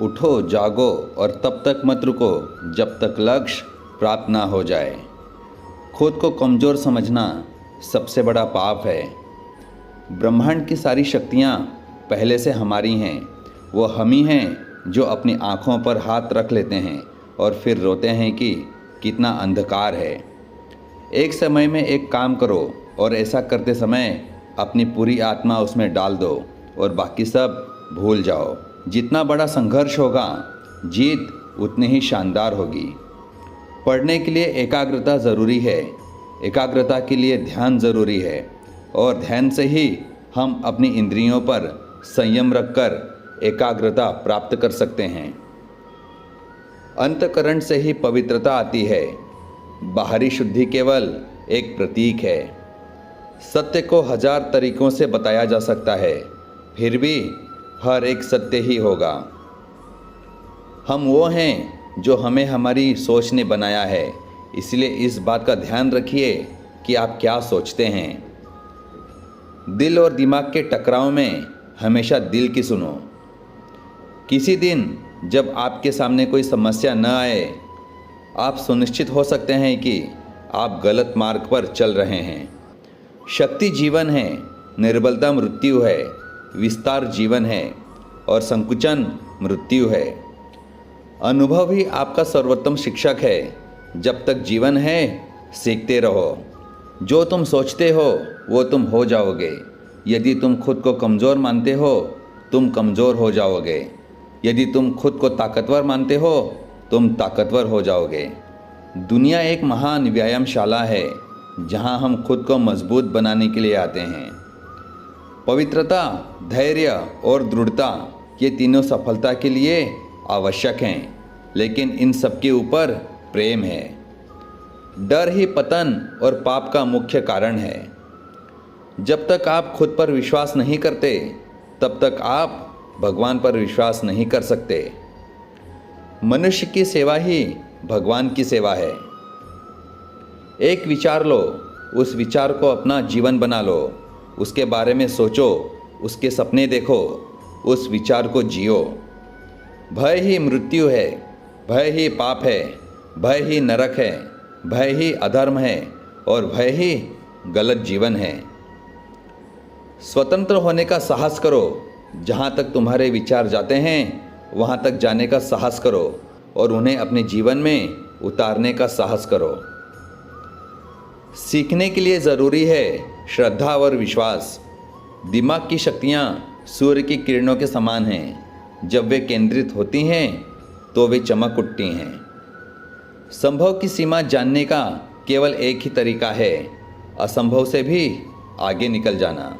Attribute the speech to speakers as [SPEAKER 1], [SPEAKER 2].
[SPEAKER 1] उठो जागो और तब तक मत रुको जब तक लक्ष्य प्राप्त ना हो जाए। खुद को कमज़ोर समझना सबसे बड़ा पाप है। ब्रह्मांड की सारी शक्तियाँ पहले से हमारी हैं। वो हम ही हैं जो अपनी आँखों पर हाथ रख लेते हैं और फिर रोते हैं कि कितना अंधकार है। एक समय में एक काम करो और ऐसा करते समय अपनी पूरी आत्मा उसमें डाल दो और बाकी सब भूल जाओ। जितना बड़ा संघर्ष होगा, जीत उतनी ही शानदार होगी। पढ़ने के लिए एकाग्रता ज़रूरी है, एकाग्रता के लिए ध्यान ज़रूरी है और ध्यान से ही हम अपनी इंद्रियों पर संयम रखकर एकाग्रता प्राप्त कर सकते हैं। अंतःकरण से ही पवित्रता आती है। बाहरी शुद्धि केवल एक प्रतीक है। सत्य को 1000 तरीकों से बताया जा सकता है, फिर भी हर एक सत्य ही होगा। हम वो हैं जो हमें हमारी सोच ने बनाया है, इसलिए इस बात का ध्यान रखिए कि आप क्या सोचते हैं। दिल और दिमाग के टकराव में हमेशा दिल की सुनो। किसी दिन जब आपके सामने कोई समस्या न आए, आप सुनिश्चित हो सकते हैं कि आप गलत मार्ग पर चल रहे हैं। शक्ति जीवन है, निर्बलता मृत्यु है, विस्तार जीवन है और संकुचन मृत्यु है। अनुभव ही आपका सर्वोत्तम शिक्षक है। जब तक जीवन है सीखते रहो। जो तुम सोचते हो वो तुम हो जाओगे। यदि तुम खुद को कमज़ोर मानते हो तुम कमज़ोर हो जाओगे। यदि तुम खुद को ताकतवर मानते हो तुम ताकतवर हो जाओगे। दुनिया एक महान व्यायामशाला है जहां हम खुद को मजबूत बनाने के लिए आते हैं। पवित्रता, धैर्य और दृढ़ता ये तीनों सफलता के लिए आवश्यक हैं, लेकिन इन सब के ऊपर प्रेम है। डर ही पतन और पाप का मुख्य कारण है। जब तक आप खुद पर विश्वास नहीं करते तब तक आप भगवान पर विश्वास नहीं कर सकते। मनुष्य की सेवा ही भगवान की सेवा है। एक विचार लो, उस विचार को अपना जीवन बना लो। उसके बारे में सोचो, उसके सपने देखो, उस विचार को जियो। भय ही मृत्यु है, भय ही पाप है, भय ही नरक है, भय ही अधर्म है और भय ही गलत जीवन है। स्वतंत्र होने का साहस करो। जहाँ तक तुम्हारे विचार जाते हैं वहाँ तक जाने का साहस करो और उन्हें अपने जीवन में उतारने का साहस करो। सीखने के लिए ज़रूरी है श्रद्धा और विश्वास। दिमाग की शक्तियाँ सूर्य की किरणों के समान हैं। जब वे केंद्रित होती हैं तो वे चमक उठती हैं। संभव की सीमा जानने का केवल एक ही तरीका है, असंभव से भी आगे निकल जाना।